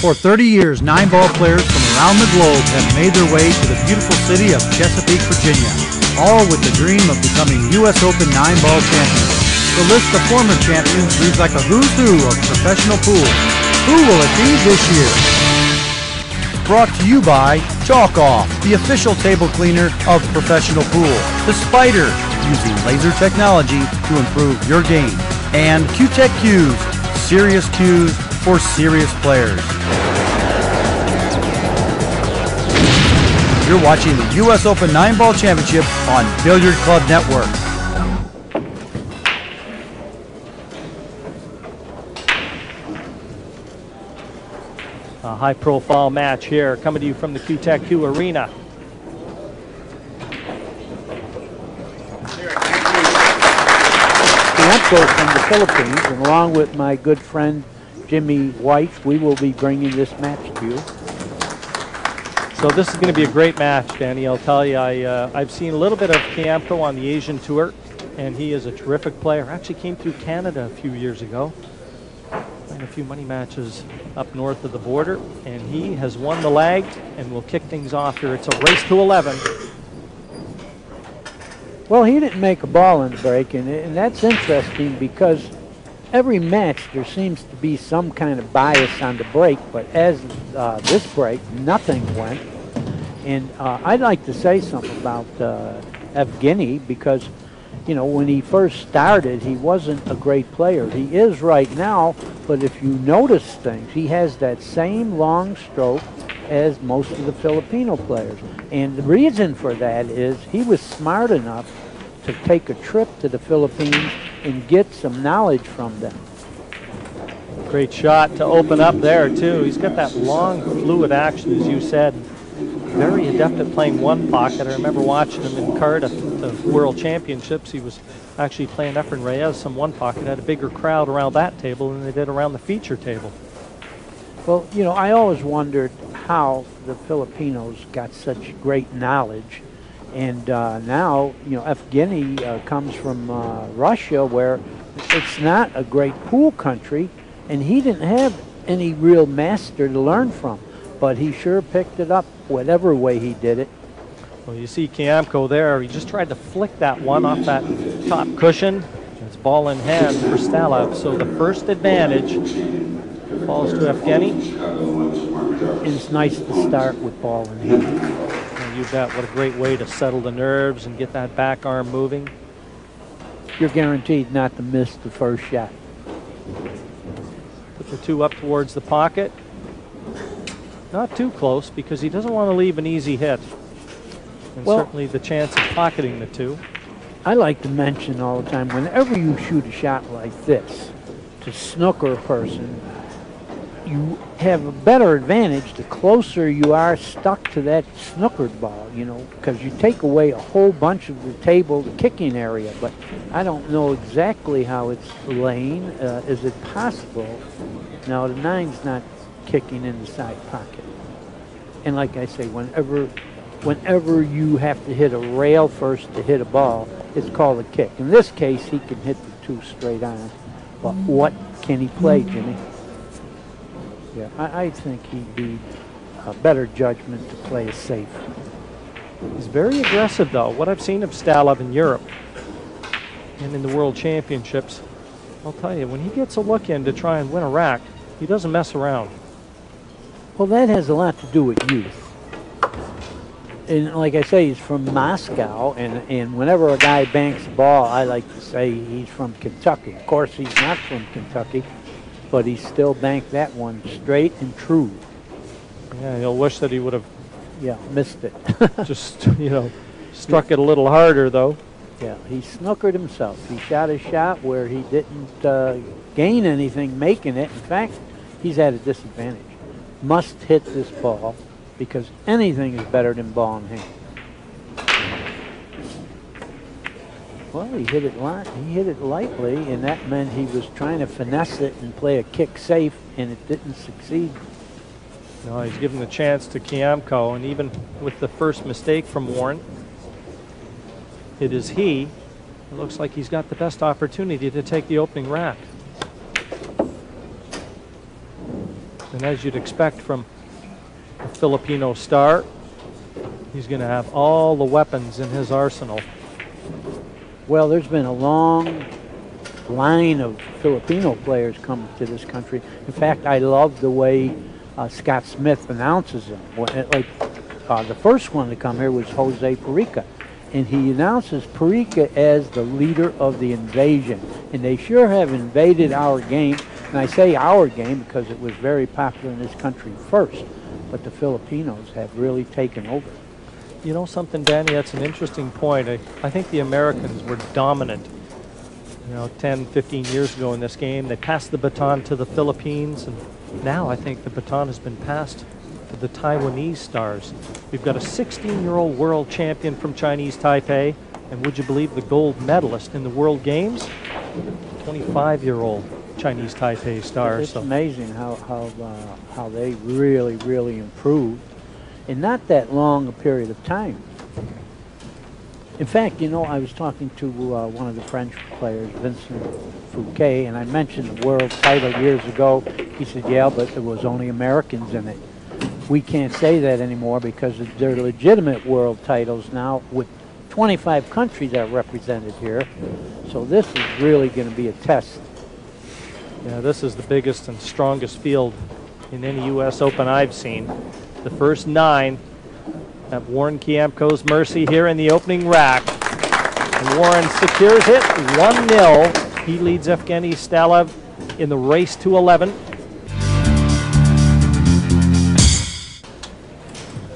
For 30 years, 9-ball players from around the globe have made their way to the beautiful city of Chesapeake, Virginia, all with the dream of becoming U.S. Open 9-ball champions. The list of former champions reads like a who's who of professional pool. Who will it be this year? Brought to you by Chalk Off, the official table cleaner of professional pool. The Spider, using laser technology to improve your game. And Q-Tech Cues, serious cues for serious players. You're watching the U.S. Open 9-Ball Championship on Billiard Club Network. A high-profile match here, coming to you from the Q-Tech Q Arena. From the Philippines, and along with my good friend Jimmy White, we will be bringing this match to you. So this is going to be a great match, Danny. I'll tell you, I've seen a little bit of Kiamko on the Asian Tour, and he is a terrific player. Actually came through Canada a few years ago, playing a few money matches up north of the border, and he has won the leg and will kick things off here. It's a race to 11. Well, he didn't make a ball in the break, and that's interesting because every match there seems to be some kind of bias on the break, but as this break, nothing went. And I'd like to say something about Evgeny because, you know, when he first started, he wasn't a great player. He is right now, but if you notice things, he has that same long stroke as most of the Filipino players. And the reason for that is he was smart enough to take a trip to the Philippines and get some knowledge from them. Great shot to open up there, too. He's got that long, fluid action, as you said. Very adept at playing one pocket. I remember watching him in Cardiff at the World Championships. He was actually playing Efren Reyes some one pocket. Had a bigger crowd around that table than they did around the feature table. Well, you know, I always wondered how the Filipinos got such great knowledge. And now, you know, Evgeny comes from Russia, where it's not a great pool country, and he didn't have any real master to learn from. But he sure picked it up whatever way he did it. Well, you see Kiamko there. He just tried to flick that one off that top cushion. It's ball in hand for Stalev. So the first advantage falls to Evgeny. It's nice to start with ball in hand. And you bet, what a great way to settle the nerves and get that back arm moving. You're guaranteed not to miss the first shot. Put the two up towards the pocket. Not too close because he doesn't want to leave an easy hit. And well, certainly the chance of pocketing the two. I like to mention all the time, whenever you shoot a shot like this to snooker a person, you have a better advantage the closer you are stuck to that snookered ball, you know, because you take away a whole bunch of the table, the kicking area. But I don't know exactly how it's laying. Is it possible? Now, the nine's not kicking in the side pocket. And like I say, whenever you have to hit a rail first to hit a ball, it's called a kick. In this case, he can hit the two straight on. But what can he play, Jimmy? Yeah, I think he'd be a better judgment to play it safe. He's very aggressive, though. What I've seen of Stalev in Europe and in the World Championships, I'll tell you, when he gets a look in to try and win a rack, he doesn't mess around. Well, that has a lot to do with youth. And like I say, he's from Moscow, and whenever a guy banks the ball, I like to say he's from Kentucky. Of course, he's not from Kentucky, but he still banked that one straight and true. Yeah, he'll wish that he would have missed it. just, you know, struck it a little harder, though. Yeah, he snookered himself. He shot a shot where he didn't gain anything making it. In fact, he's at a disadvantage. Must hit this ball because anything is better than ball in hand. Well, he hit it lightly, and that meant he was trying to finesse it and play a kick safe, and it didn't succeed. No, he's given the chance to Kiamko, and even with the first mistake from Warren, it is he. It looks like he's got the best opportunity to take the opening rack. And as you'd expect from a Filipino star, he's going to have all the weapons in his arsenal. Well, there's been a long line of Filipino players come to this country. In fact, I love the way Scott Smith announces them. The first one to come here was Jose Perica, and he announces Perica as the leader of the invasion. And they sure have invaded our game, and I say our game because it was very popular in this country first, but the Filipinos have really taken over. You know something, Danny, that's an interesting point. I think the Americans were dominant, 10, 15 years ago in this game. They passed the baton to the Philippines, and now I think the baton has been passed to the Taiwanese stars. We've got a 16-year-old world champion from Chinese Taipei, and would you believe the gold medalist in the World Games? 25-year-old Chinese Taipei star. It's amazing how they really improved in not that long a period of time. In fact, I was talking to one of the French players, Vincent Fouquet, and I mentioned the world title years ago. He said, yeah, but there was only Americans in it. We can't say that anymore because they're legitimate world titles now with 25 countries that are represented here. So this is really going to be a test. Yeah, this is the biggest and strongest field in any U.S. Open I've seen. The first 9 at Warren Kiamko's mercy here in the opening rack. And Warren secures it 1-0. He leads Evgeny Stalev in the race to 11.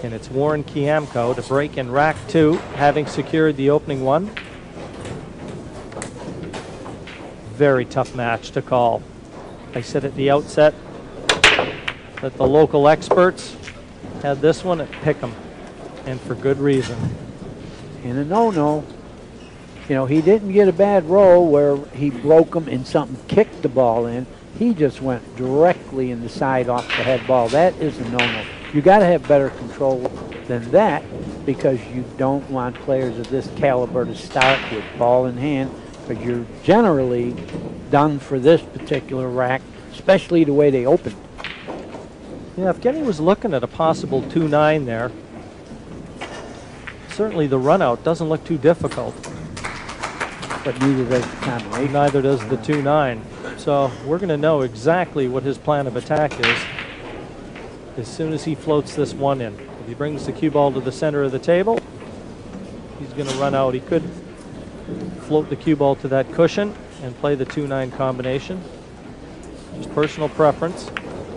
And it's Warren Kiamko to break in rack 2, having secured the opening one. Very tough match to call. I said at the outset that the local experts had this one at Pick'em, and for good reason. And a no-no. He didn't get a bad roll where he broke them and something kicked the ball in. He just went directly in the side off the head ball. That is a no-no. You got to have better control than that because you don't want players of this caliber to start with ball in hand because you're generally done for this particular rack, especially the way they open. Yeah, Evgeny was looking at a possible 2-9 there. Certainly the run-out doesn't look too difficult. But neither does the combination. Neither does the 2-9. So we're going to know exactly what his plan of attack is as soon as he floats this one in. If he brings the cue ball to the center of the table, he's going to run out. He could float the cue ball to that cushion and play the 2-9 combination. Just personal preference.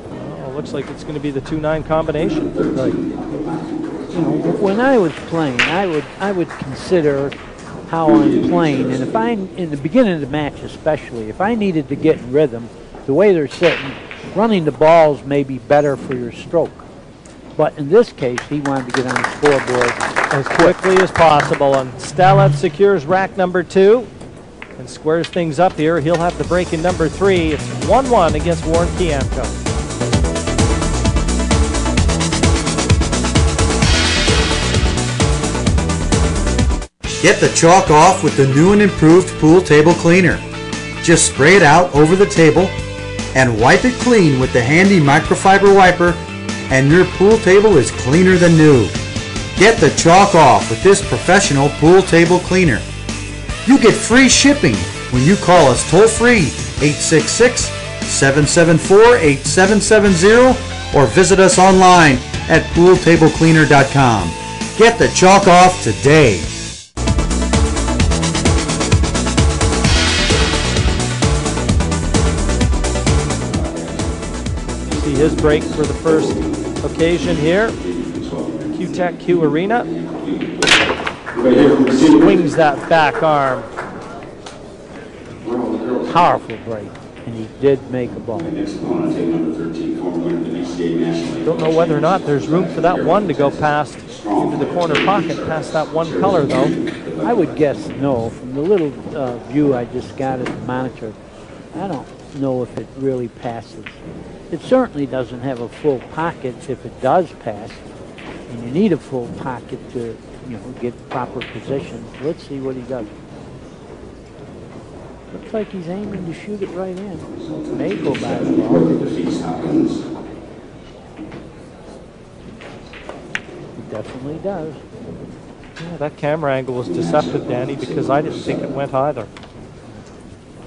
Oh, looks like it's going to be the 2-9 combination. Right. When I was playing, I would consider how I'm playing, and if I'm in the beginning of the match especially, if I needed to get in rhythm, the way they're sitting, running the balls may be better for your stroke. But in this case, he wanted to get on the scoreboard as quickly as possible. And Stalev secures rack number 2 and squares things up here. He'll have the break in number 3. It's 1-1 against Warren Kiamko. Get the chalk off with the new and improved pool table cleaner. Just spray it out over the table and wipe it clean with the handy microfiber wiper, and your pool table is cleaner than new. Get the chalk off with this professional pool table cleaner. You get free shipping when you call us toll-free 866-774-8770 or visit us online at pooltablecleaner.com. Get the chalk off today. His break for the first occasion here. Q-Tech Q Arena. Swings that back arm. Powerful break, and he did make a ball. Don't know whether or not there's room for that one to go past into the corner pocket, past that one color though. I would guess no. From the little view I just got at the monitor, I don't know if it really passes. It certainly doesn't have a full pocket if it does pass, and you need a full pocket to, get proper position. Let's see what he does. Looks like he's aiming to shoot it right in. May go by the ball. definitely does. Yeah, that camera angle was deceptive, Danny, because I didn't think it went either.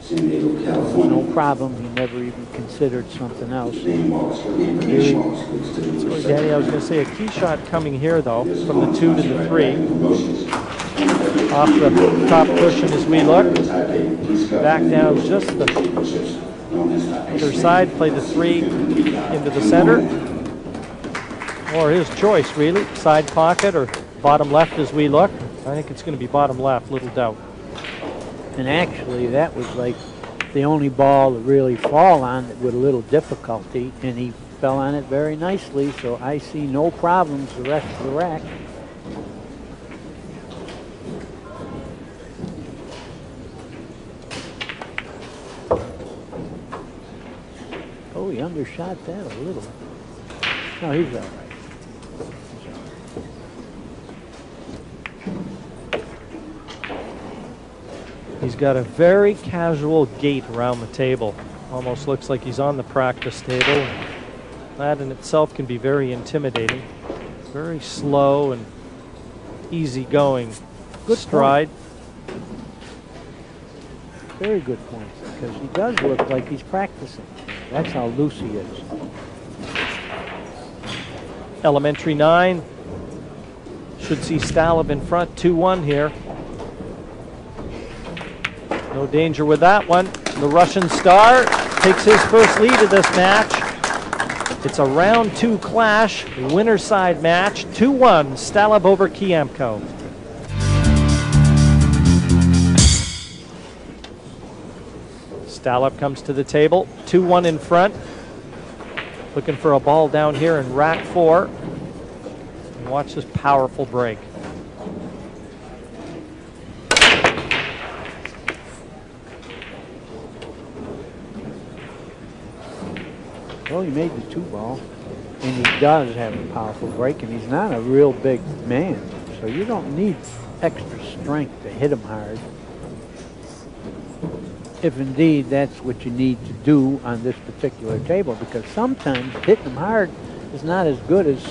There's no problem. He never even considered something else. Danny, I was going to say a key shot coming here, though, from the 2 to the 3. Off the top cushion as we look. Back down just the other side, play the 3 into the center. Or his choice, really. Side pocket or bottom left as we look. I think it's going to be bottom left, little doubt. And actually, that was like the only ball to really fall on with a little difficulty, and he fell on it very nicely, so I see no problems the rest of the rack. Oh, he undershot that a little. No, he's all right. He's got a very casual gait around the table. Almost looks like he's on the practice table. That in itself can be very intimidating. Very slow and easygoing Good stride. Point. Very good point, because he does look like he's practicing. That's how loose he is. Elementary 9. Should see Stalib in front, 2-1 here. No danger with that one. The Russian star takes his first lead of this match. It's a round 2 clash, winner side match, 2-1, Stalib over Kiamko. Stalib comes to the table, 2-1 in front. Looking for a ball down here in rack 4. And watch this powerful break. Well, he made the 2-ball, and he does have a powerful break, and he's not a real big man, so you don't need extra strength to hit him hard. If indeed that's what you need to do on this particular table, because sometimes hitting them hard is not as good as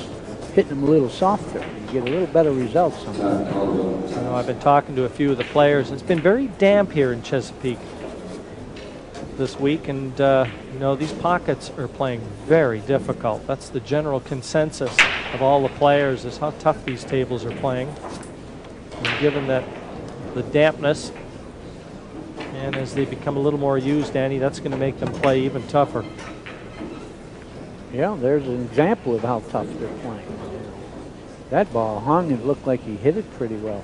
hitting them a little softer. You get a little better results sometimes. I know I've been talking to a few of the players. It's been very damp here in Chesapeake this week, and you know, these pockets are playing very difficult. That's the general consensus of all the players, is how tough these tables are playing. And given that the dampness, and as they become a little more used, Danny, that's going to make them play even tougher. Yeah, there's an example of how tough they're playing. That ball hung and looked like he hit it pretty well.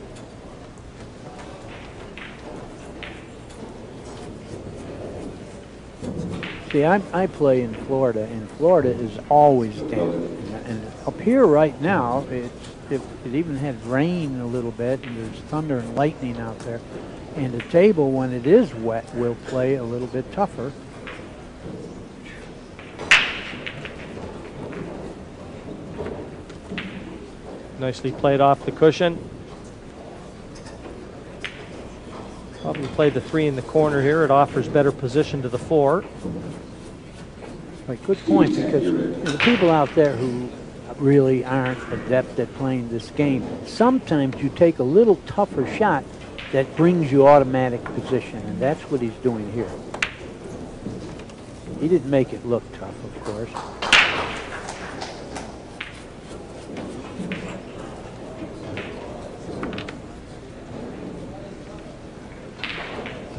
See, I play in Florida, and Florida is always damp. And up here right now, it even had rain a little bit, and there's thunder and lightning out there. And the table, when it is wet, will play a little bit tougher. Nicely played off the cushion. Probably play the 3 in the corner here. It offers better position to the 4. Right, good point, because the people out there who really aren't adept at playing this game, sometimes you take a little tougher shot that brings you automatic position, and that's what he's doing here. He didn't make it look tough, of course.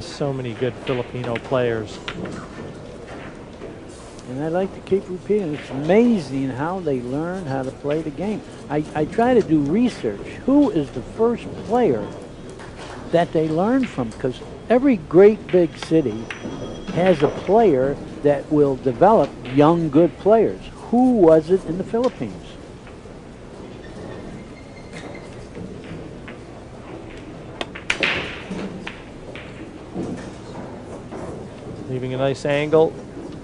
So many good Filipino players. And I like to keep repeating, it's amazing how they learn how to play the game. I try to do research. Who is the first player that they learn from? Because every great big city has a player that will develop young, good players. Who was it in the Philippines? Leaving a nice angle.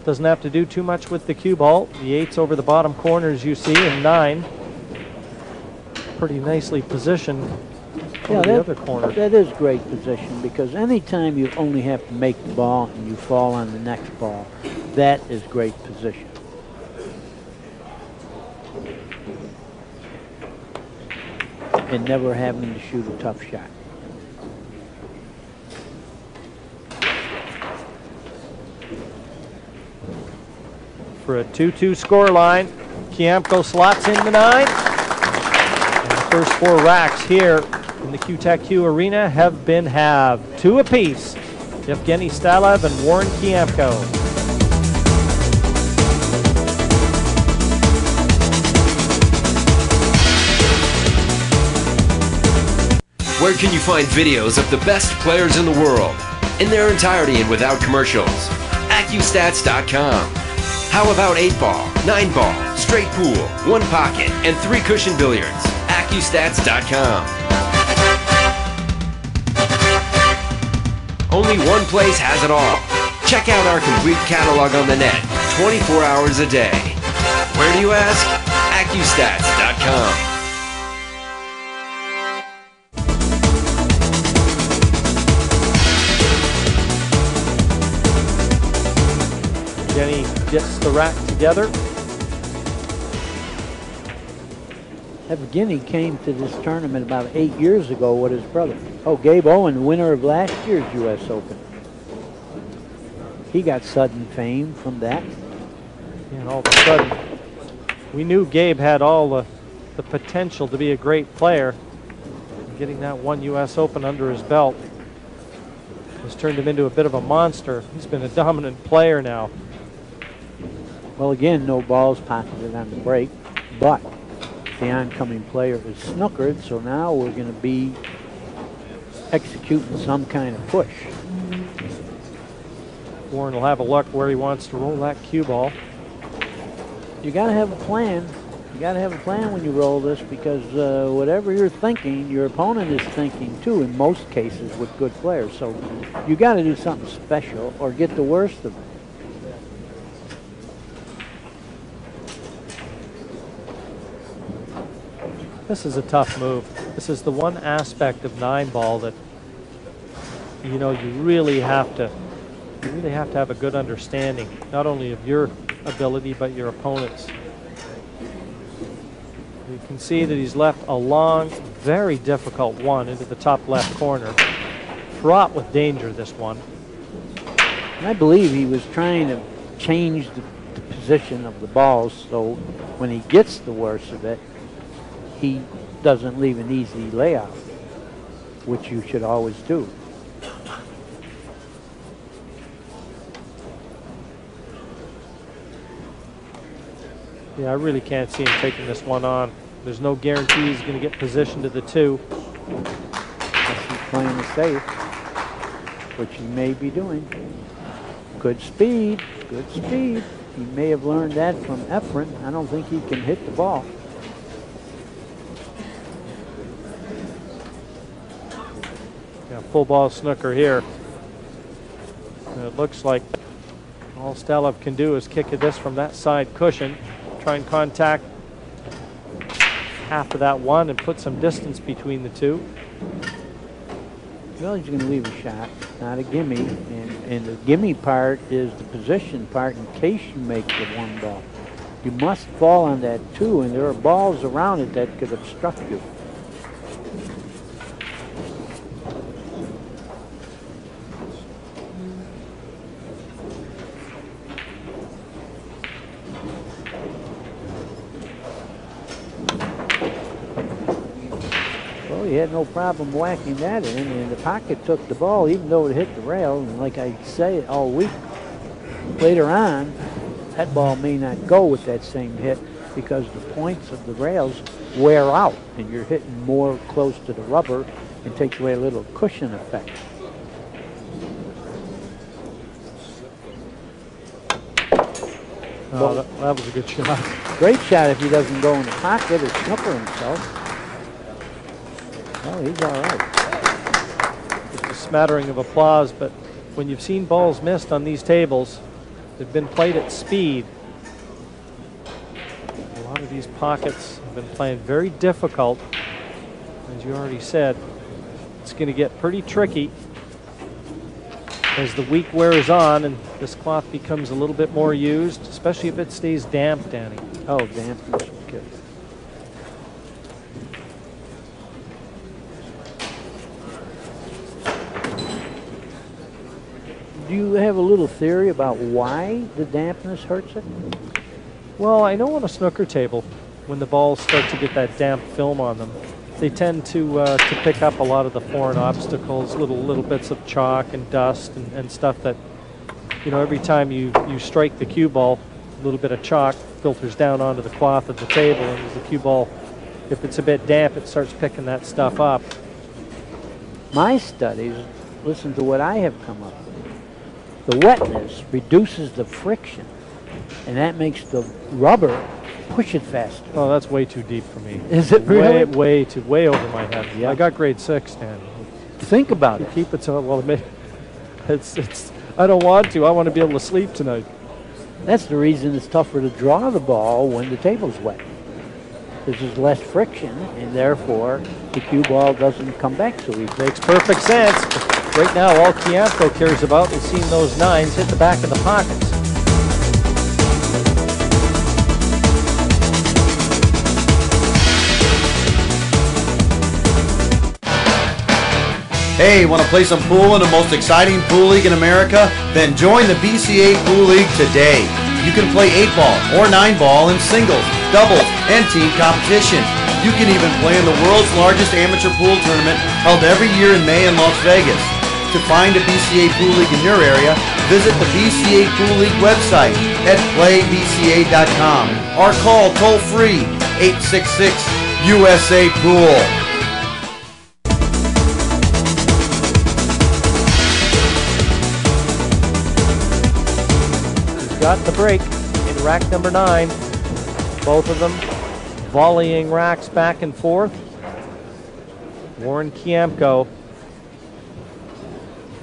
Doesn't have to do too much with the cue ball. The 8's over the bottom corners, you see, and 9 pretty nicely positioned over the other corner. That is great position, because anytime you only have to make the ball and you fall on the next ball, that is great position. and never having to shoot a tough shot. For a 2-2 score line, Kiamko slots in the 9. And the first 4 racks here in the QTech Arena have been halved. 2 apiece. Evgeny Stalev and Warren Kiamko. Where can you find videos of the best players in the world in their entirety and without commercials? AccuStats.com. How about 8-ball, 9-ball, straight pool, 1 pocket, and 3 cushion billiards? AccuStats.com. Only one place has it all. Check out our complete catalog on the net, 24 hours a day. Where do you ask? AccuStats.com. Jenny gets the rack together. Evgeny came to this tournament about 8 years ago with his brother. Oh, Gabe Owen, winner of last year's U.S. Open. He got sudden fame from that. And all of a sudden, we knew Gabe had all the potential to be a great player. And getting that 1 U.S. Open under his belt has turned him into a bit of a monster. He's been a dominant player now. Well, again, no balls pocketed on the break, but the oncoming player is snookered, so now we're going to be executing some kind of push. Warren will have a look where he wants to roll that cue ball. You got to have a plan. You got to have a plan when you roll this, because whatever you're thinking, your opponent is thinking too, in most cases with good players. So you got to do something special or get the worst of it. This is a tough move. This is the one aspect of 9-ball that, you know, you really have to have a good understanding, not only of your ability but your opponent's. You can see that he's left a long, very difficult one into the top left corner. Fraught with danger, this one. I believe he was trying to change the position of the balls, so when he gets the worst of it, he doesn't leave an easy layout, which you should always do. Yeah, I really can't see him taking this one on. There's no guarantee he's going to get positioned to the 2. Unless he's playing it safe, which he may be doing. Good speed, good speed. He may have learned that from Efren. I don't think he can hit the ball. Yeah, full ball snooker here. And it looks like all Stalev can do is kick this from that side cushion. Try and contact half of that one and put some distance between the 2. Well, he's going to leave a shot, not a gimme. And the gimme part is the position part in case you make the 1 ball. You must fall on that 2, and there are balls around it that could obstruct you. He had no problem whacking that in, and the pocket took the ball even though it hit the rail. And like I say all week, later on, that ball may not go with that same hit because the points of the rails wear out and you're hitting more close to the rubber and takes away a little cushion effect. Oh, that was a good shot. Great shot if he doesn't go in the pocket or snooker himself. Oh, he's all right. Just a smattering of applause, but when you've seen balls missed on these tables, they've been played at speed. A lot of these pockets have been playing very difficult. As you already said, it's going to get pretty tricky as the week wears on and this cloth becomes a little bit more used, especially if it stays damp, Danny. Oh, damp is good. Do you have a little theory about why the dampness hurts it? Well, I know on a snooker table, when the balls start to get that damp film on them, they tend to pick up a lot of the foreign obstacles, little bits of chalk and dust and stuff that, you know, every time you strike the cue ball, a little bit of chalk filters down onto the cloth of the table, and as the cue ball, if it's a bit damp, it starts picking that stuff up. My studies, listen to what I have come up with. The wetness reduces the friction, and that makes the rubber push it faster. Oh, that's way too deep for me. Is it really? Way over my head. Yeah. I got grade 6, Dan. Think about it. Keep it so, well, it's, I don't want to. I want to be able to sleep tonight. That's the reason it's tougher to draw the ball when the table's wet. There's less friction, and therefore the cue ball doesn't come back so easily. Makes perfect sense. Right now, all Chiampro cares about is seeing those 9s hit the back of the pockets. Hey, want to play some pool in the most exciting pool league in America? Then join the BCA Pool League today. You can play 8-ball or 9-ball in singles, doubles, and team competition. You can even play in the world's largest amateur pool tournament held every year in May in Las Vegas. To find a BCA Pool League in your area, visit the BCA Pool League website at playbca.com or call toll-free 866-USA-POOL. Got the break in rack number 9. Both of them volleying racks back and forth. Warren Chiampro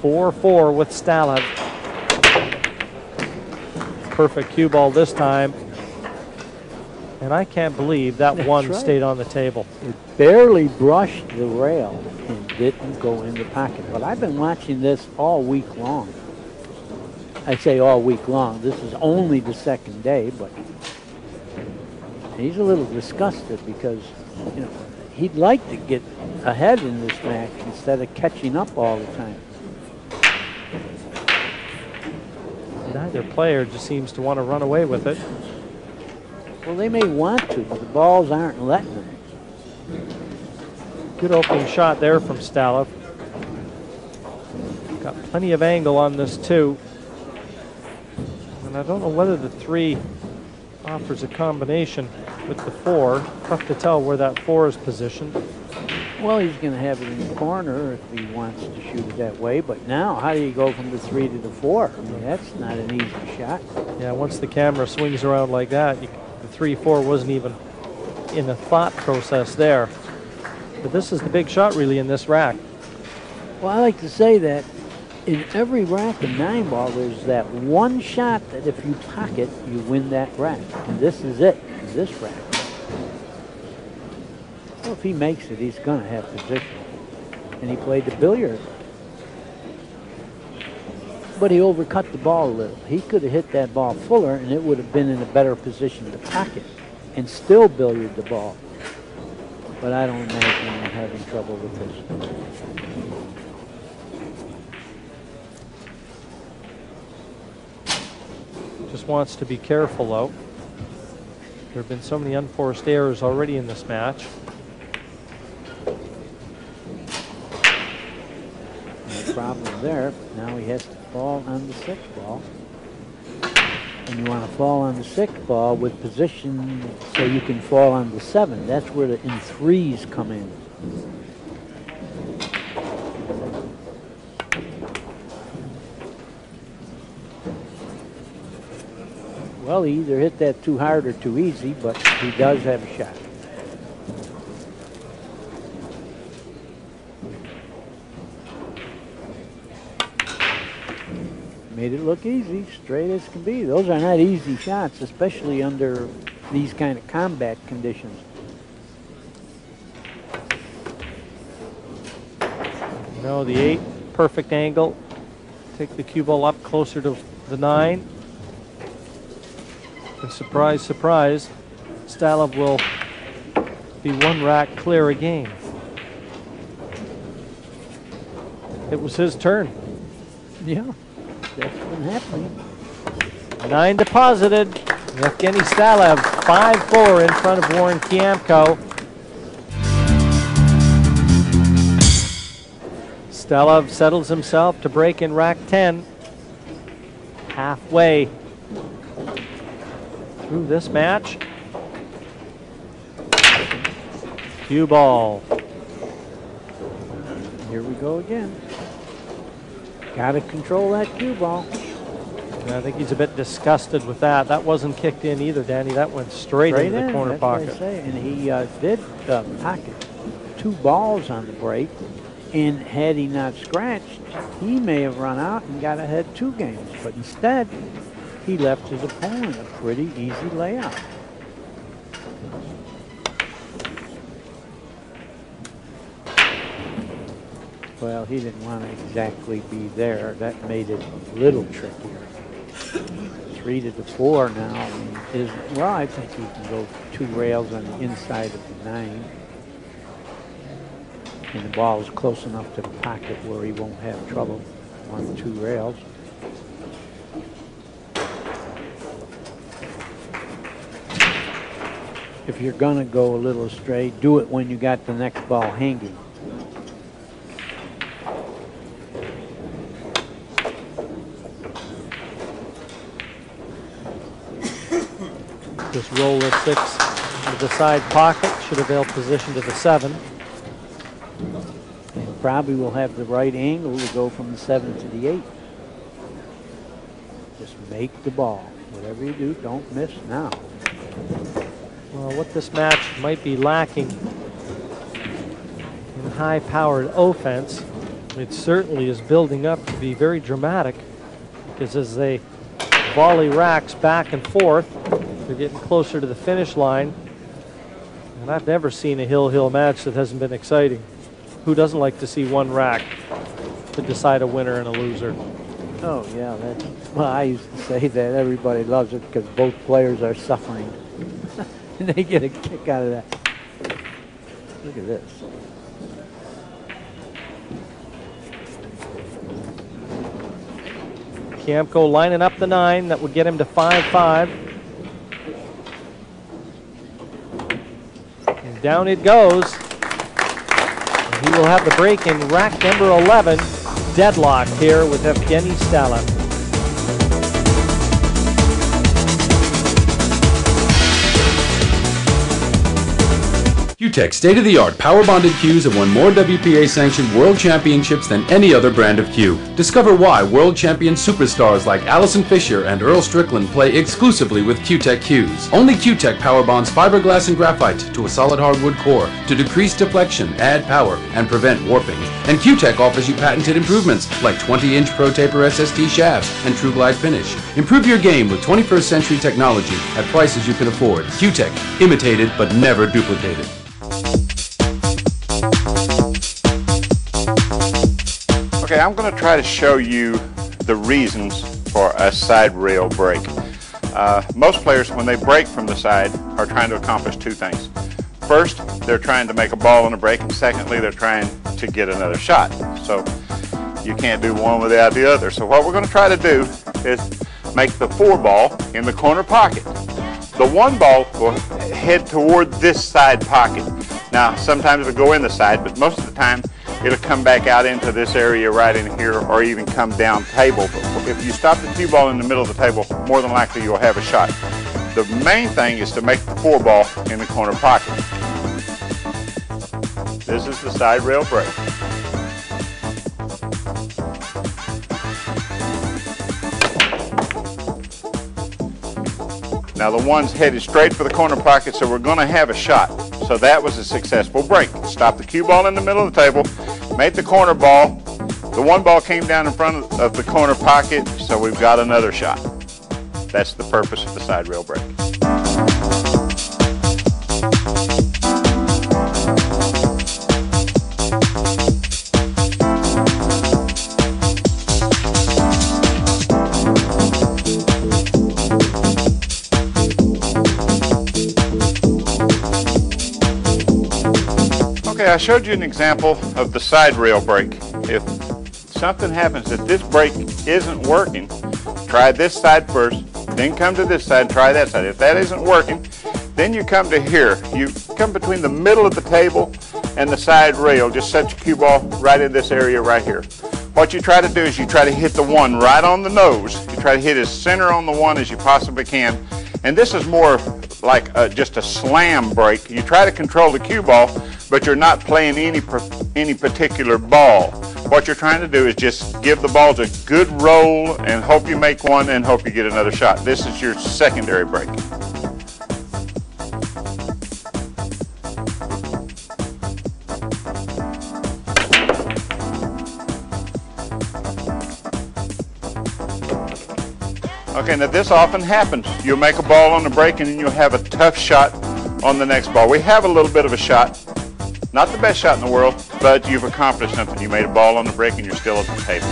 4-4 with Stalev. Perfect cue ball this time. And I can't believe that one stayed on the table. It barely brushed the rail and didn't go in the pocket. But I've been watching this all week long. I say all week long. This is only the second day, but he's a little disgusted because, you know, he'd like to get ahead in this match instead of catching up all the time. Neither player just seems to want to run away with it. Well, they may want to, but the balls aren't letting them. Good opening shot there from Stalev. Got plenty of angle on this too. And I don't know whether the 3 offers a combination with the 4. Tough to tell where that 4 is positioned. Well, he's going to have it in the corner if he wants to shoot it that way. But now, how do you go from the 3 to the 4? I mean, that's not an easy shot. Yeah, once the camera swings around like that, the 3-4 wasn't even in the thought process there. But this is the big shot really in this rack. Well, I like to say that in every rack of 9-ball, there's that one shot that if you pocket, you win that rack. And this is it, this rack. Well, if he makes it, he's going to have position. And he played the billiard. But he overcut the ball a little. He could have hit that ball fuller, and it would have been in a better position to pocket and still billiard the ball. But I don't imagine him having trouble with this. Just wants to be careful, though. There have been so many unforced errors already in this match. No problem there. Now he has to fall on the 6th ball. And you want to fall on the 6th ball with position so you can fall on the 7. That's where the in 3s come in. Well, he either hit that too hard or too easy, but he does have a shot. Made it look easy, straight as can be. Those are not easy shots, especially under these kind of combat conditions. No, the 8, perfect angle. Take the cue ball up closer to the 9. And surprise, surprise, Stalev will be 1 rack clear again. It was his turn. Yeah. That's been happening. 9 deposited. Evgeny Stalev 5-4 in front of Warren Kiamko. Stalev settles himself to break in rack 10. Halfway through this match. Cue ball. Here we go again. Got to control that cue ball. And I think he's a bit disgusted with that. That wasn't kicked in either, Danny. That went straight into the corner that's what I pocket. say. And he did pocket 2 balls on the break. And had he not scratched, he may have run out and got ahead 2 games. But instead, he left his opponent a pretty easy layout. Well, he didn't want to exactly be there. That made it a little trickier. 3-4 now. I mean, well, I think he can go 2 rails on the inside of the 9. And the ball is close enough to the pocket where he won't have trouble on 2 rails. If you're going to go a little astray, do it when you got the next ball hanging. This roll of 6 into the side pocket should avail position to the 7. And probably will have the right angle to go from the 7 to the 8. Just make the ball. Whatever you do, don't miss now. Well, what this match might be lacking in high-powered offense, it certainly is building up to be very dramatic, because as they volley racks back and forth, they're getting closer to the finish line. And I've never seen a hill-hill match that hasn't been exciting. Who doesn't like to see one rack to decide a winner and a loser? Oh, yeah. Well, I used to say that everybody loves it because both players are suffering. And they get a kick out of that. Look at this. Kiamko lining up the 9. That would get him to 5-5. And down it goes. And he will have the break in rack number 11. Deadlocked here with Evgeny Stalev. Q-Tech's state-of-the-art power-bonded cues have won more WPA-sanctioned world championships than any other brand of cue. Discover why world champion superstars like Allison Fisher and Earl Strickland play exclusively with Q-Tech cues. Only Q-Tech power bonds fiberglass and graphite to a solid hardwood core to decrease deflection, add power, and prevent warping. And Q-Tech offers you patented improvements like 20-inch Pro Taper SST shafts and True Glide finish. Improve your game with 21st century technology at prices you can afford. Q-Tech, imitated but never duplicated. Okay, I'm going to try to show you the reasons for a side rail break. Most players, when they break from the side, are trying to accomplish 2 things. First, they're trying to make a ball on a break, and secondly, they're trying to get another shot. So you can't do one without the other. So what we're going to try to do is make the 4 ball in the corner pocket. The 1 ball will head toward this side pocket. Now, sometimes it'll go in the side, but most of the time, it'll come back out into this area right in here, or even come down table. But if you stop the cue ball in the middle of the table, more than likely you'll have a shot. The main thing is to make the 4 ball in the corner pocket. This is the side rail break. Now the 1's headed straight for the corner pocket, so we're going to have a shot. So that was a successful break. Stop the cue ball in the middle of the table, made the corner ball. The 1 ball came down in front of the corner pocket, so we've got another shot. That's the purpose of the side rail break. Okay, I showed you an example of the side rail break. If something happens that this break isn't working, try this side first, then come to this side and try that side. If that isn't working, then you come to here. You come between the middle of the table and the side rail. Just set your cue ball right in this area right here. What you try to do is you try to hit the one right on the nose. You try to hit as center on the one as you possibly can. And this is more like just a slam break. You try to control the cue ball, but you're not playing any particular ball. What you're trying to do is just give the balls a good roll and hope you make one and hope you get another shot. This is your secondary break. Okay, now this often happens. You'll make a ball on the break and then you'll have a tough shot on the next ball. We have a little bit of a shot. Not the best shot in the world, but you've accomplished something. You made a ball on the break and you're still at the table.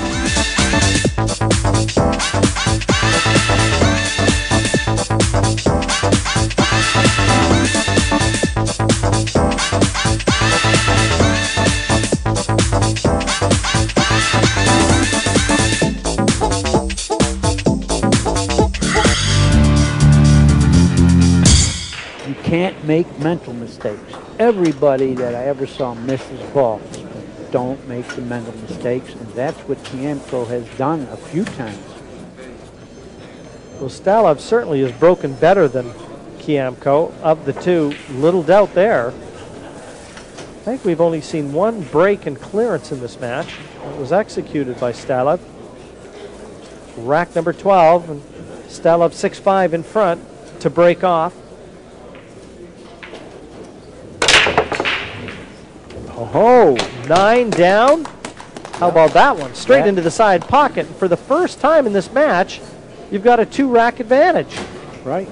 You can't make mental mistakes. Everybody that I ever saw misses balls. Don't make the mental mistakes, and that's what Kiamko has done a few times. Well, Stalov certainly has broken better than Kiamko. Of the two, little doubt there. I think we've only seen one break and clearance in this match. It was executed by Stalov. Rack number 12, and Stalov 6-5 in front to break off. Oh, 9 down. How about that one? Straight into the side pocket. For the first time in this match, you've got a 2-rack advantage. Right.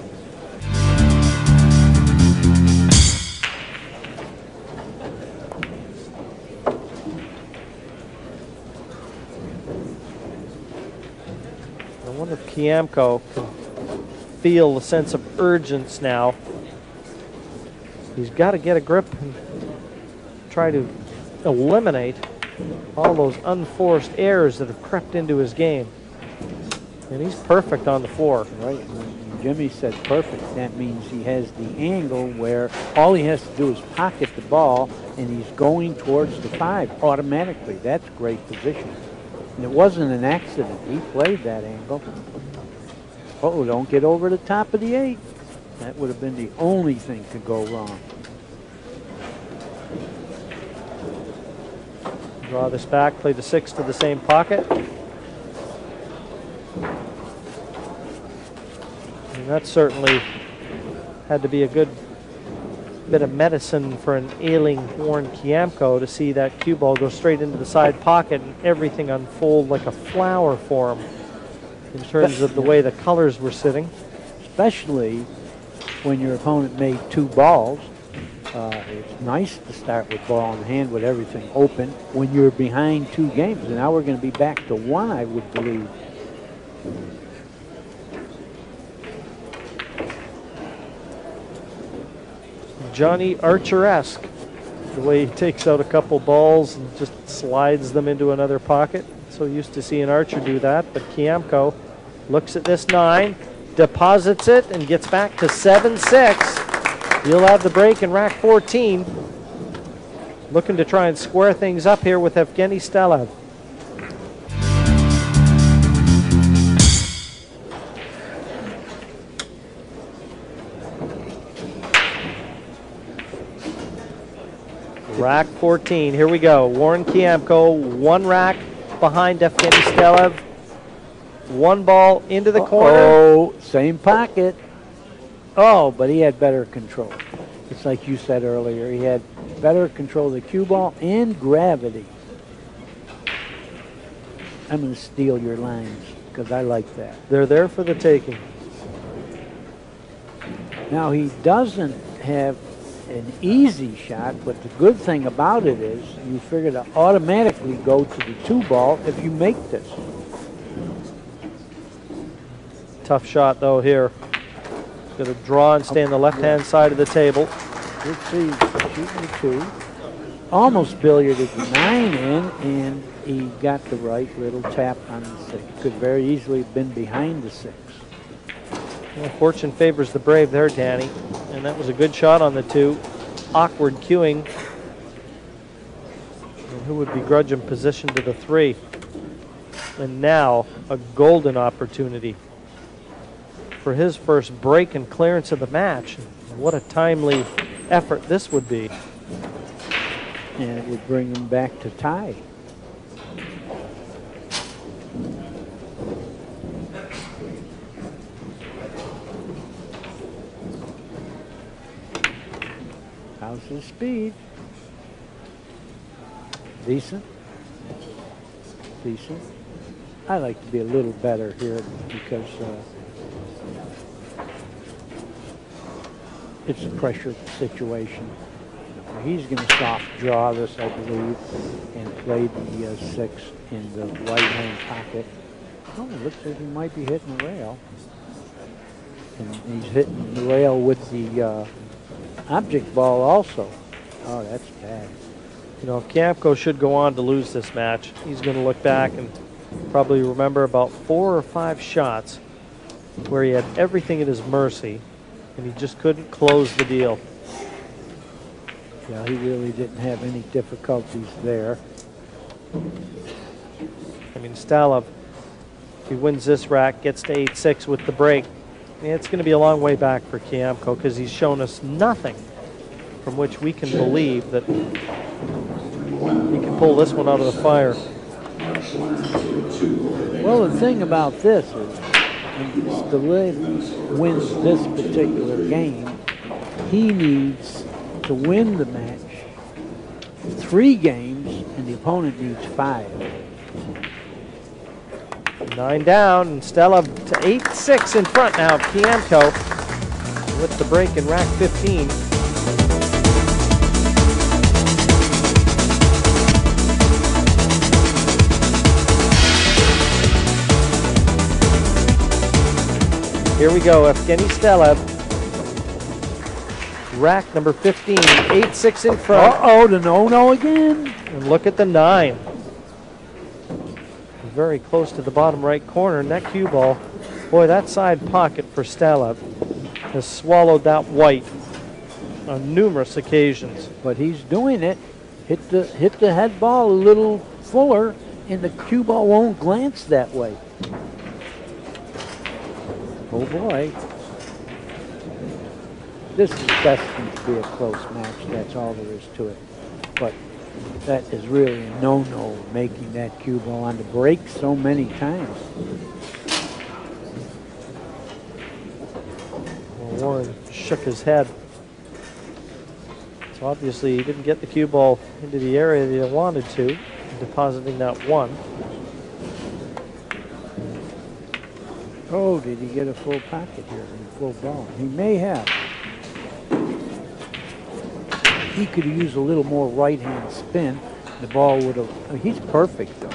I wonder if Kiamko can feel the sense of urgency now. He's got to get a grip and try to eliminate all those unforced errors that have crept into his game. And he's perfect on the floor. Right. When Jimmy said perfect, that means he has the angle where all he has to do is pocket the ball and he's going towards the 5 automatically. That's great position. And it wasn't an accident. He played that angle. Oh, don't get over the top of the 8. That would have been the only thing to go wrong. Draw this back, play the 6 to the same pocket. And that certainly had to be a good bit of medicine for an ailing Warren Kiamko to see that cue ball go straight into the side pocket and everything unfold like a flower for him in terms of the way the colors were sitting. Especially when your opponent made 2 balls. It's nice to start with ball in hand with everything open when you're behind 2 games. And now we're going to be back to 1, I would believe. Johnny Archer-esque, the way he takes out a couple balls and just slides them into another pocket. So used to seeing Archer do that, but Kiamko looks at this 9, deposits it, and gets back to 7-6. He'll have the break in rack 14. Looking to try and square things up here with Evgeny Stalov. Rack 14, here we go. Warren Kiamko, 1 rack behind Evgeny Stalov. 1 ball into the corner. Oh, same pocket. Oh, but he had better control. It's like you said earlier. He had better control of the cue ball and gravity. I'm going to steal your lines because I like that. They're there for the taking. Now, he doesn't have an easy shot, but the good thing about it is you figure to automatically go to the 2 ball if you make this. Tough shot, though, here. Got to draw and stay on the left-hand side of the table. Let's see, shooting the 2. Almost billiarded the 9 in, and he got the right little tap on the 6. Could very easily have been behind the 6. Well, fortune favors the brave there, Danny. And that was a good shot on the 2. Awkward cueing. And who would begrudge him position to the 3? And now a golden opportunity for his first break and clearance of the match. What a timely effort this would be. And it would bring him back to tie. How's his speed? Decent. Decent. I like to be a little better here because it's a pressure situation. He's going to soft draw this, I believe, and play the 6 in the right-hand pocket. Oh, it looks like he might be hitting the rail. And he's hitting the rail with the object ball also. Oh, that's bad. You know, if Kiamko should go on to lose this match, he's going to look back and probably remember about 4 or 5 shots where he had everything at his mercy and he just couldn't close the deal. Yeah, he really didn't have any difficulties there. I mean, Stalov, if he wins this rack, gets to 8-6 with the break, it's going to be a long way back for Kiamko because he's shown us nothing from which we can believe that he can pull this one out of the fire. Well, the thing about this is, when Stalov wins this particular game, he needs to win the match 3 games, and the opponent needs 5. 9 down, and Stalov to 8-6 in front now of Kiamko with the break in rack 15. Here we go, Evgeny Stalov. Rack number 15, 8-6 in front. Uh-oh, the no-no again. And look at the 9. Very close to the bottom right corner, and that cue ball, boy, that side pocket for Stalov has swallowed that white on numerous occasions. But he's doing it. Hit the head ball a little fuller, and the cue ball won't glance that way. Oh boy. This is destined to be a close match. That's all there is to it. But that is really a no-no, making that cue ball on the break so many times. Well, Warren shook his head. So obviously he didn't get the cue ball into the area that he wanted to, depositing that 1. Oh, did he get a full pocket here, a full ball? He may have. He could have used a little more right-hand spin. The ball would have, he's perfect though.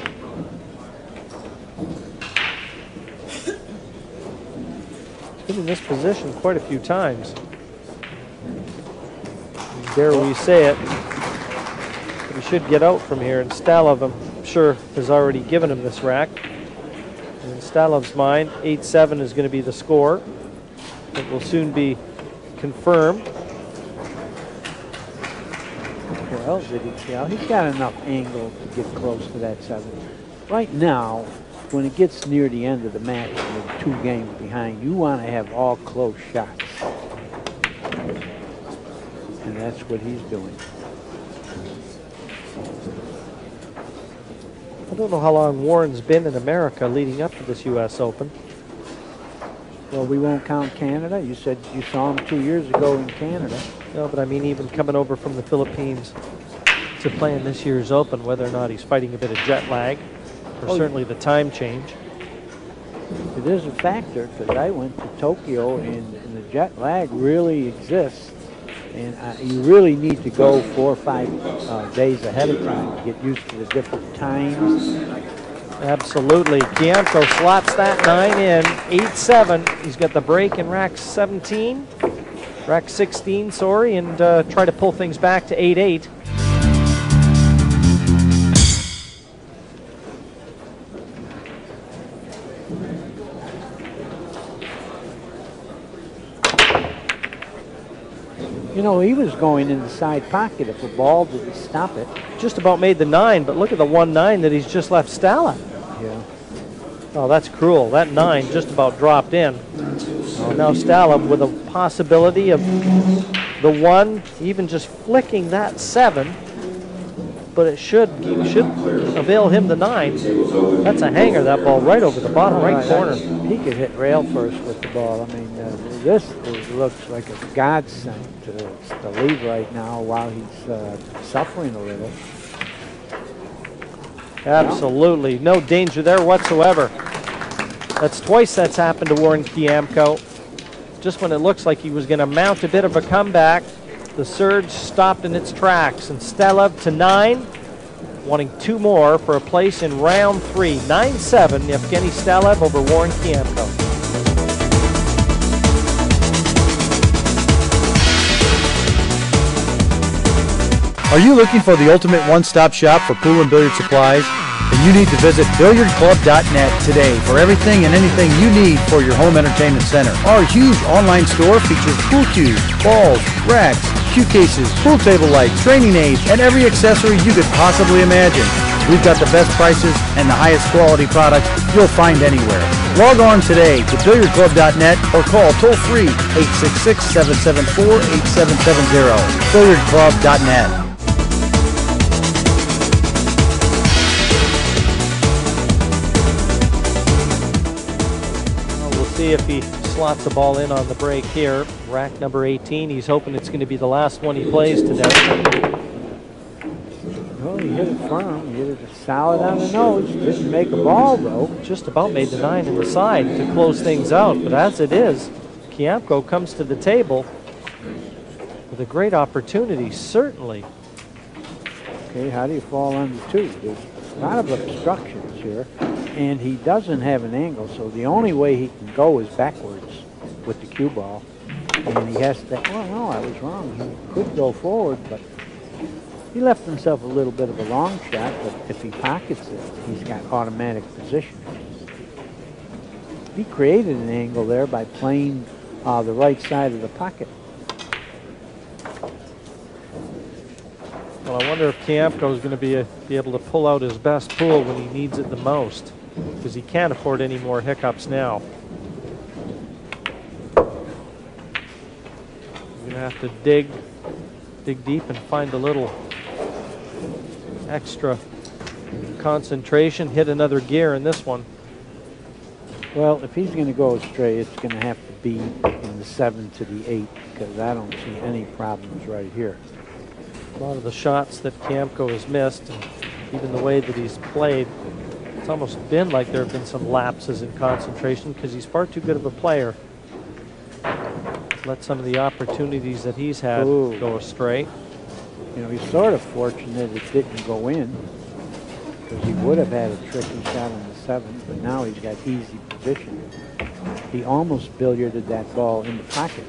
He's been in this position quite a few times. Dare we say it, but he should get out from here, and Stalov, I'm sure, has already given him this rack. And in Stalov's mind, 8-7 is going to be the score. It will soon be confirmed. Well, did he see how he's got enough angle to get close to that 7. Right now, when it gets near the end of the match and you're 2 games behind, you want to have all close shots. And that's what he's doing. I don't know how long Warren's been in America leading up to this U.S. Open. Well, we won't count Canada. You said you saw him 2 years ago in Canada. No, but I mean even coming over from the Philippines to play in this year's Open, whether or not he's fighting a bit of jet lag, or certainly the time change. It is a factor, because I went to Tokyo and the jet lag really exists. And you really need to go 4 or 5 days ahead of time to get used to the different times. Absolutely. Kiamko slots that 9 in, 8-7. He's got the break in rack 17, rack 16, sorry, and try to pull things back to 8-8. You know, he was going in the side pocket if the ball didn't stop it. Just about made the 9, but look at the 1-9 that he's just left Stala. Yeah. Oh, that's cruel. That 9 just about dropped in. And now Stala with a possibility of the 1, even just flicking that 7. But it should avail him the 9. That's a hanger, that ball, right over the bottom right corner. He could hit rail first with the ball. I mean, looks like a godsend to leave right now while he's suffering a little. Absolutely. No danger there whatsoever. That's twice that's happened to Warren Kiamko. Just when it looks like he was going to mount a bit of a comeback, the surge stopped in its tracks. And Stelev to 9, wanting 2 more for a place in round 3. 9-7, Evgeny Stelev over Warren Kiamko. Are you looking for the ultimate one-stop shop for pool and billiard supplies? Then you need to visit billiardclub.net today for everything and anything you need for your home entertainment center. Our huge online store features pool cues, balls, racks, cue cases, pool table lights, training aids, and every accessory you could possibly imagine. We've got the best prices and the highest quality products you'll find anywhere. Log on today to billiardclub.net or call toll-free 866-774-8770. billiardclub.net. See if he slots the ball in on the break here. Rack number 18. He's hoping it's going to be the last one he plays today. Well, he hit it firm. He hit it solid on the nose. Didn't make a ball, though. Just about made the 9 in the side to close things out. But as it is, Kiamko comes to the table with a great opportunity, certainly. Okay, how do you fall under 2? There's a lot of obstructions here. And he doesn't have an angle, so the only way he can go is backwards with the cue ball. And he has to, well, no, I was wrong. He could go forward, but he left himself a little bit of a long shot, but if he pockets it, he's got automatic position. He created an angle there by playing the right side of the pocket. Well, I wonder if Kiamko is going to be able to pull out his best pool when he needs it the most, because he can't afford any more hiccups now. You're going to have to dig deep and find a little extra concentration, hit another gear in this one. Well, if he's going to go astray, it's going to have to be in the 7 to the 8, because I don't see any problems right here. A lot of the shots that Kiamko has missed, and even the way that he's played, it's almost been like there have been some lapses in concentration because he's far too good of a player. Let some of the opportunities that he's had go astray. You know, he's sort of fortunate it didn't go in, because he would have had a tricky shot on the 7, but now he's got easy position. He almost billiarded that ball in the pocket.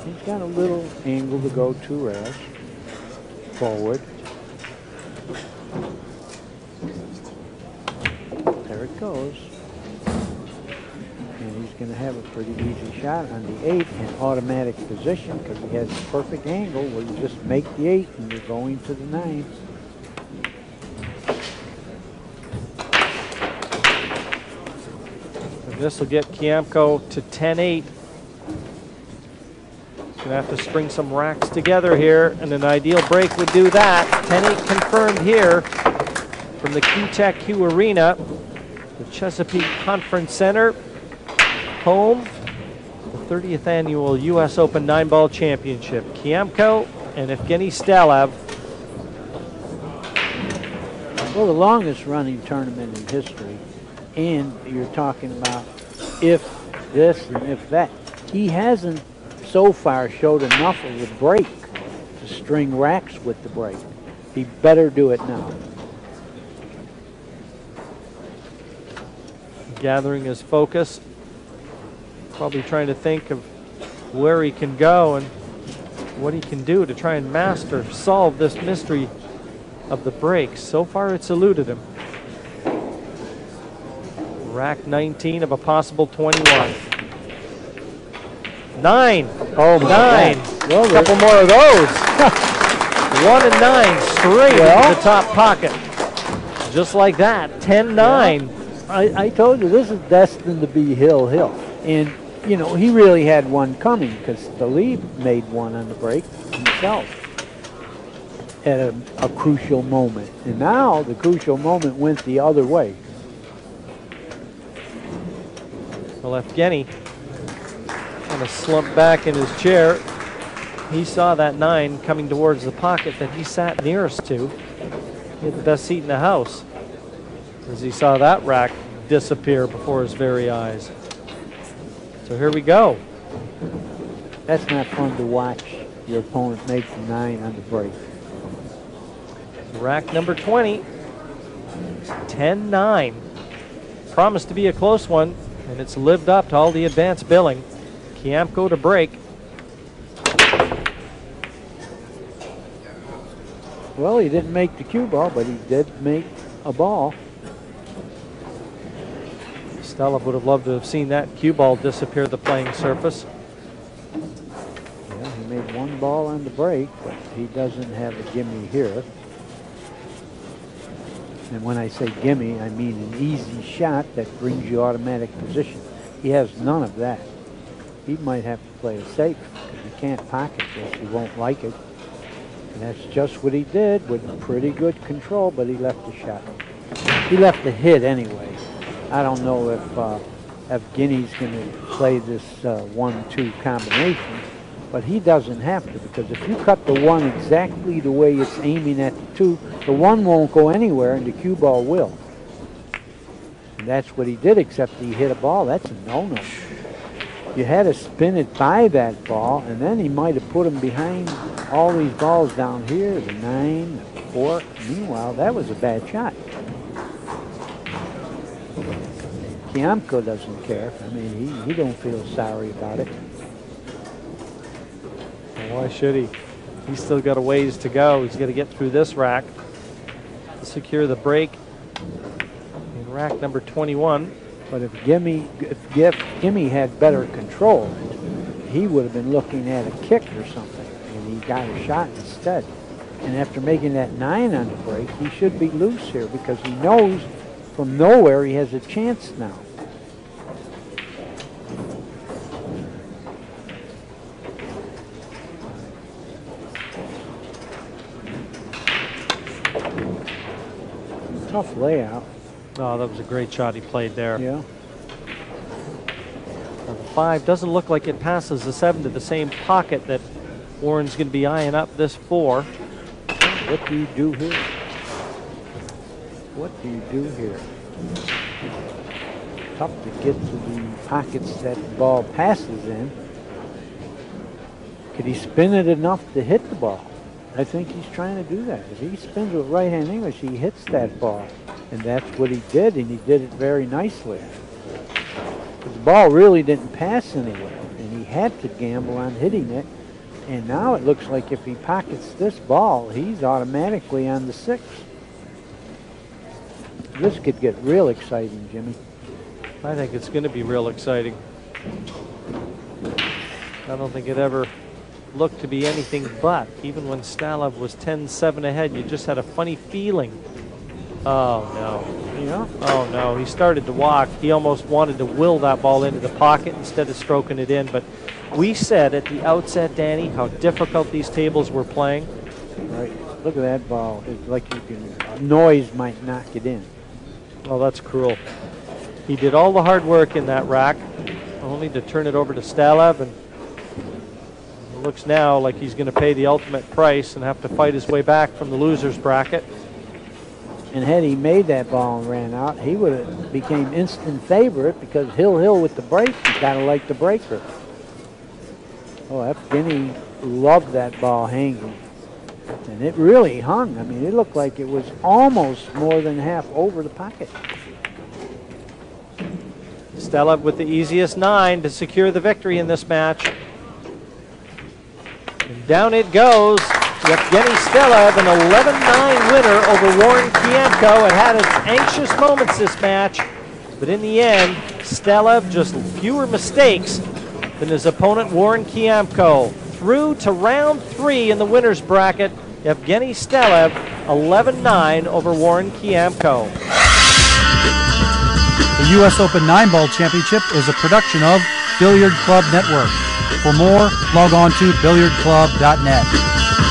He's got a little angle to go 2 rails forward. There it goes. And he's going to have a pretty easy shot on the 8 in automatic position, because he has a perfect angle where you just make the 8 and you're going to the 9. And this will get Kiamko to 10-8. Gonna have to string some racks together here, and an ideal break would do that. 10-8 confirmed here from the Q-Tech Q Arena, the Chesapeake Conference Center, home the 30th annual U.S. Open 9-Ball Championship. Kiamko and Evgeny Stelev. Well, the longest running tournament in history, and you're talking about if this and if that. He hasn't so far showed enough of a break to string racks with the break. He better do it now. Gathering his focus, probably trying to think of where he can go and what he can do to try and master, solve this mystery of the break. So far it's eluded him. Rack 19 of a possible 21. 9. Oh, my 9. God. Well, a couple more of those. 1 and 9 straight into the top pocket. Just like that, 10-9. Yeah. I told you, this is destined to be Hill. And, you know, he really had one coming because Staleb made one on the break himself at a crucial moment. And now the crucial moment went the other way. Well, Evgeny kind of slumped back in his chair. He saw that 9 coming towards the pocket that he sat nearest to. He had the best seat in the house as he saw that rack disappear before his very eyes. So here we go. That's not fun to watch your opponent make the 9 on the break. Rack number 20, 10-9. Promised to be a close one, and it's lived up to all the advanced billing. Kiamko to break. Well, he didn't make the cue ball, but he did make a ball. Stella would have loved to have seen that cue ball disappear the playing surface. Yeah, he made one ball on the break, but he doesn't have a gimme here. And when I say gimme, I mean an easy shot that brings you automatic position. He has none of that. He might have to play it safe because he can't pocket this. He won't like it. And that's just what he did with pretty good control, but he left the shot. He left the hit anyway. I don't know if Evgeny's going to play this 1-2 combination, but he doesn't have to, because if you cut the 1 exactly the way it's aiming at the 2, the 1 won't go anywhere and the cue ball will. And that's what he did, except he hit a ball. That's a no-no. You had to spin it by that ball, and then he might have put him behind all these balls down here, the 9, the 4. Meanwhile, that was a bad shot. Kiamko doesn't care. I mean, he don't feel sorry about it. Well, why should he? He's still got a ways to go. He's got to get through this rack to secure the break in rack number 21. But if Gimme had better control, he would have been looking at a kick or something, and he got a shot instead. And after making that 9 on the break, he should be loose here because he knows from nowhere he has a chance now. Tough layout. Oh, that was a great shot he played there. Yeah. Well, the 5 doesn't look like it passes the 7 to the same pocket that Warren's going to be eyeing up this 4. What do you do here? What do you do here? Tough to get to the pockets that the ball passes in. Could he spin it enough to hit the ball? I think he's trying to do that. If he spins with right-hand English, he hits that ball. And that's what he did, and he did it very nicely. The ball really didn't pass anywhere, and he had to gamble on hitting it. And now it looks like if he pockets this ball, he's automatically on the 6. This could get real exciting, Jimmy. I think it's going to be real exciting. I don't think it ever looked to be anything but. Even when Stalev was 10-7 ahead, you just had a funny feeling. Oh, no. Yeah. Oh, no. He started to walk. He almost wanted to will that ball into the pocket instead of stroking it in. But we said at the outset, Danny, how difficult these tables were playing. Right. Look at that ball. It's like you can, noise might knock it in. Oh, that's cruel. He did all the hard work in that rack, only to turn it over to Stalev, and it looks now like he's going to pay the ultimate price and have to fight his way back from the loser's bracket. And had he made that ball and ran out, he would have became instant favorite because Hill with the break, you gotta like the breaker. Oh, Evgeny loved that ball hanging. And it really hung. I mean, it looked like it was almost more than half over the pocket. Stalev with the easiest 9 to secure the victory in this match. And down it goes. Evgeny Stalev, an 11-9 winner over Warren Kiamko. It had its anxious moments this match, But in the end, Stelev just fewer mistakes than his opponent Warren Kiamko. Through to round 3 in the winner's bracket, Evgeny Stelev 11-9 over Warren Kiamko. The U.S. Open 9-Ball Championship is a production of Billiard Club Network. For more, log on to billiardclub.net.